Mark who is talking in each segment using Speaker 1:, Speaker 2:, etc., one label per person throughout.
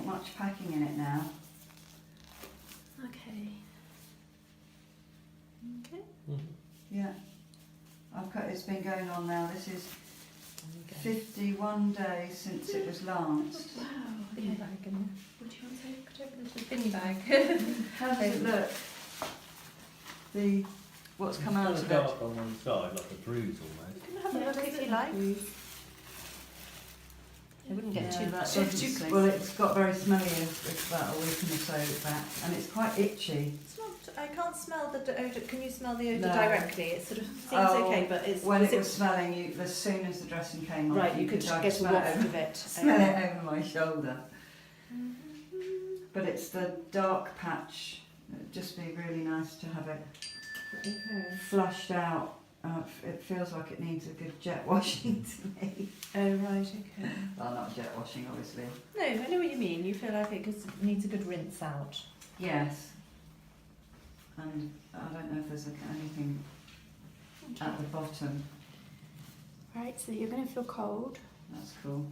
Speaker 1: much packing in it now.
Speaker 2: Okay. Okay.
Speaker 1: Yeah. It's been going on now. This is 51 days since it was lanced.
Speaker 2: Wow. Okay. Bag in there. What do you want to say? Could I open this binny bag?
Speaker 1: How does it look? What's come out of it?
Speaker 3: Dark on one side, like a bruise almost.
Speaker 2: You can have a look if you like. It wouldn't get too
Speaker 1: that
Speaker 2: too
Speaker 1: doesn't
Speaker 2: close.
Speaker 1: well, it's got very smelly. It's about a week or so back, and it's quite itchy.
Speaker 2: It's not. I can't smell the odour. Can you smell the odour
Speaker 1: No.
Speaker 2: directly? It sort of seems okay, but it's
Speaker 1: when it was smelling. As soon as the dressing came on,
Speaker 2: right. You could
Speaker 1: I'd
Speaker 2: get a
Speaker 1: smell
Speaker 2: waft
Speaker 1: it
Speaker 2: of it.
Speaker 1: smell it over my shoulder. But it's the dark patch. It'd just be really nice to have it flushed out. It feels like it needs a good jet washing to me.
Speaker 2: Oh right, okay.
Speaker 1: Well, not jet washing, obviously.
Speaker 2: No, I know what you mean. You feel like it needs a good rinse out.
Speaker 1: Yes. And I don't know if there's anything at the bottom.
Speaker 4: Right, so you're going to feel cold.
Speaker 1: That's cool.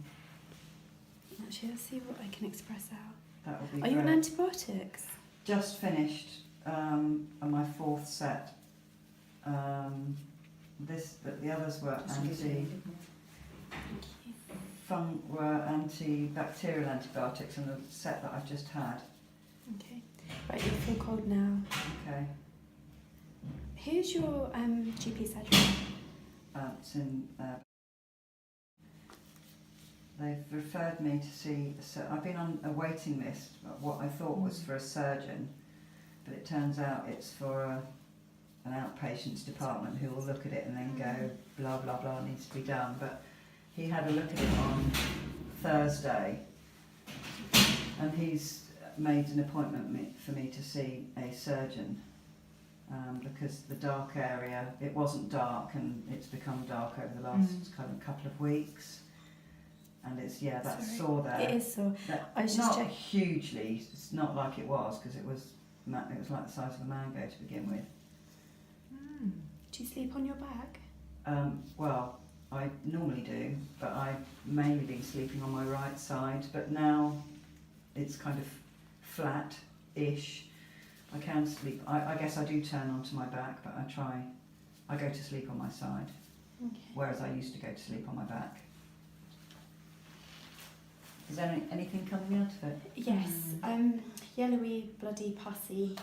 Speaker 4: Actually, let's see what I can express out.
Speaker 1: That would be
Speaker 4: Are
Speaker 1: great.
Speaker 4: you on antibiotics?
Speaker 1: Just finished on my 4th set. The others were antibacterial antibiotics, and the set that I've just had.
Speaker 4: Okay. Right, you feel cold now.
Speaker 1: Okay.
Speaker 4: Who's your GP surgery?
Speaker 1: It's in. They've referred me to see. So I've been on a waiting list. What I thought was for a surgeon, but it turns out it's for an outpatients department who will look at it and then go blah blah blah needs to be done. But he had a look at it on Thursday, and he's made an appointment for me to see a surgeon because the dark area, it wasn't dark and it's become dark over the last kind of couple of weeks. And it's, that's sore there.
Speaker 4: It is sore. I was
Speaker 1: not
Speaker 4: just checking.
Speaker 1: hugely, it's not like it was, because it was like the size of a mango to begin with.
Speaker 4: Do you sleep on your back?
Speaker 1: Well, I normally do, but I've mainly been sleeping on my right side, but now it's kind of flat-ish. I can sleep, I guess I do turn onto my back, but I go to sleep on my side, whereas I used to go to sleep on my back. Is there anything coming out of it?
Speaker 4: Yes. Yellowy, bloody, pussy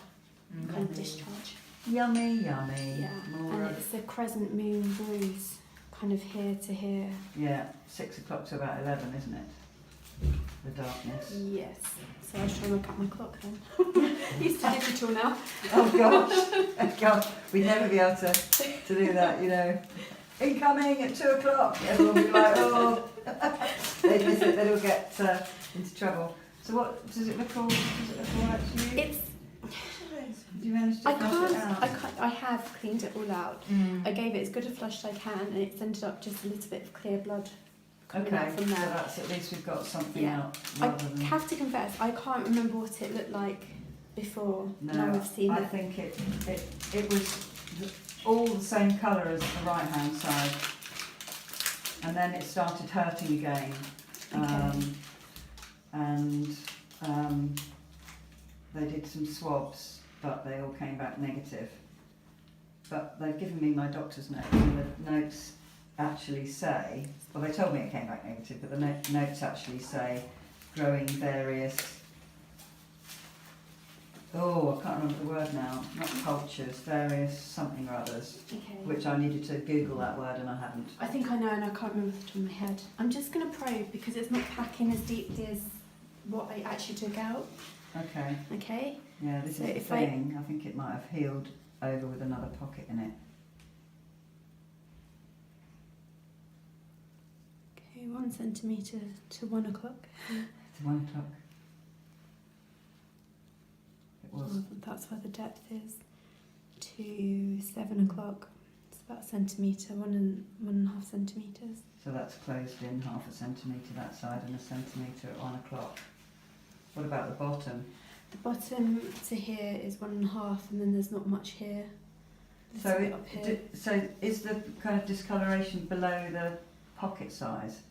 Speaker 4: kind of discharge.
Speaker 1: Yummy, yummy.
Speaker 4: Yeah. And it's a crescent moon bruise, kind of here to here.
Speaker 1: Yeah, 6 o'clock to about 11, isn't it? The darkness.
Speaker 4: Yes. So I was trying to look at my clock then. Used to digital now.
Speaker 1: Oh gosh, oh gosh, we'd never be able to do that, you know. Incoming at 2 o'clock. Everyone would be like, oh. They'd miss it, they'd all get into trouble. So what, does it look all right to you?
Speaker 4: It's.
Speaker 1: Did you manage to flush it out?
Speaker 4: I have cleaned it all out. I gave it as good a flush as I can, and it's ended up just a little bit of clear blood coming out from there.
Speaker 1: So that's at least we've got something
Speaker 4: Yeah.
Speaker 1: out.
Speaker 4: I have to confess, I can't remember what it looked like before. Now I've seen
Speaker 1: I
Speaker 4: it.
Speaker 1: think it was all the same colour as the right hand side, and then it started hurting again. They did some swabs, but they all came back negative. But they've given me my doctor's notes, and the notes actually say, well, they told me it came back negative, but the notes actually say growing various, I can't remember the word now, not cultures, various something or others, which I needed to Google that word and I hadn't.
Speaker 4: I think I know, and I can't remember off the top of my head. I'm just going to probe because it's not packing as deeply as what I actually took out.
Speaker 1: Okay.
Speaker 4: Okay.
Speaker 1: Yeah, this
Speaker 4: So
Speaker 1: is the
Speaker 4: if
Speaker 1: thing. I think it might have healed over with another pocket in it.
Speaker 4: Okay, 1 centimetre to 1 o'clock.
Speaker 1: It's 1 o'clock. It was.
Speaker 4: That's where the depth is. To 7 o'clock. It's about a centimetre, 1.5 centimetres.
Speaker 1: So that's closed in 0.5 centimetre that side and 1 centimetre at 1 o'clock. What about the bottom?
Speaker 4: The bottom to here is 1.5, and then there's not much here.
Speaker 1: So,
Speaker 4: up here.
Speaker 1: So is the kind of discoloration below the pocket size?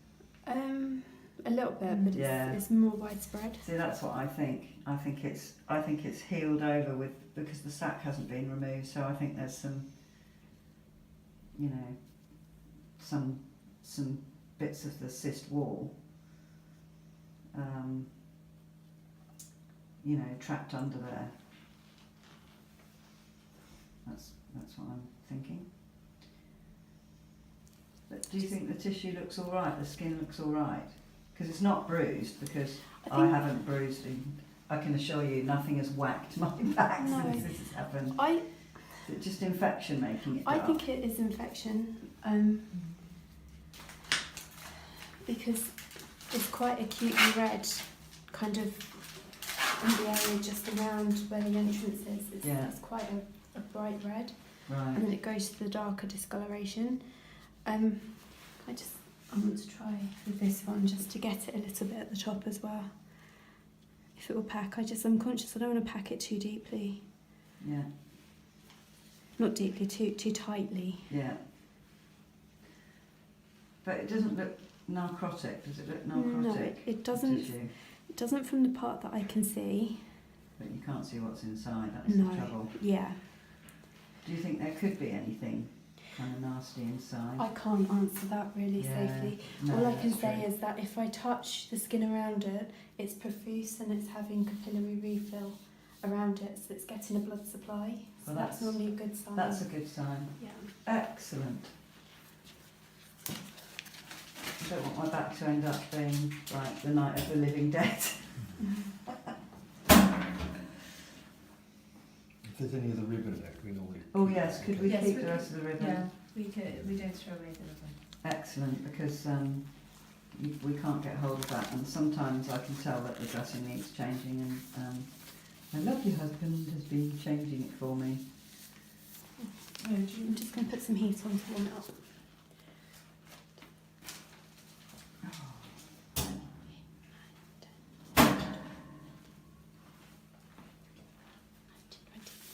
Speaker 4: a little bit, but
Speaker 1: Yeah.
Speaker 4: it's more widespread.
Speaker 1: See, that's what I think. I think it's healed over because the sac hasn't been removed. So I think there's some, you know, some bits of the cyst wall, you know, trapped under there. That's what I'm thinking. But do you think the tissue looks all right? The skin looks all right? Because it's not bruised. Because I haven't bruised. I can assure you, nothing has whacked my back since this has happened. Is it just infection making it dark?
Speaker 4: I think it is infection, because it's quite acutely red, kind of in the area just around where the entrance is. It's quite a bright red,
Speaker 1: Right.
Speaker 4: and then it goes to the darker discoloration. I want to try with this one just to get it a little bit at the top as well. If it will pack, I'm conscious I don't want to pack it too deeply.
Speaker 1: Yeah.
Speaker 4: Not deeply, too tightly.
Speaker 1: Yeah. But it doesn't look narcotic. Does it look narcotic?
Speaker 4: No, it doesn't.
Speaker 1: Tissue?
Speaker 4: It doesn't from the part that I can see.
Speaker 1: But you can't see what's inside. That's
Speaker 4: No.
Speaker 1: the trouble.
Speaker 4: Yeah.
Speaker 1: Do you think there could be anything kind of nasty inside?
Speaker 4: I can't answer that really safely.
Speaker 1: No,
Speaker 4: All I can
Speaker 1: that's
Speaker 4: say
Speaker 1: true.
Speaker 4: is that if I touch the skin around it, it's profuse and it's having capillary refill around it, so it's getting a blood supply. So
Speaker 1: Well,
Speaker 4: that's normally a good sign.
Speaker 1: That's a good sign.
Speaker 4: Yeah.
Speaker 1: Excellent. I don't want my back to end up being like the night of the living dead.
Speaker 3: If there's any other ribbon left, we normally.
Speaker 1: Oh yes, could we
Speaker 2: Yes,
Speaker 1: keep
Speaker 2: we
Speaker 1: the
Speaker 2: could-
Speaker 1: rest of the ribbon?
Speaker 2: Yeah, we don't throw away the ribbon.
Speaker 1: Excellent, because we can't get hold of that, and sometimes I can tell that the dressing needs changing, and my lovely husband has been changing it for me.
Speaker 4: I'm just going to put some heat on to warm it up.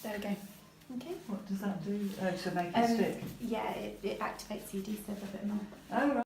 Speaker 4: There we go. Okay.
Speaker 1: What does that do? Oh, to make it stick?
Speaker 4: Yeah, it activates the adhesive a bit more.
Speaker 1: Oh, right.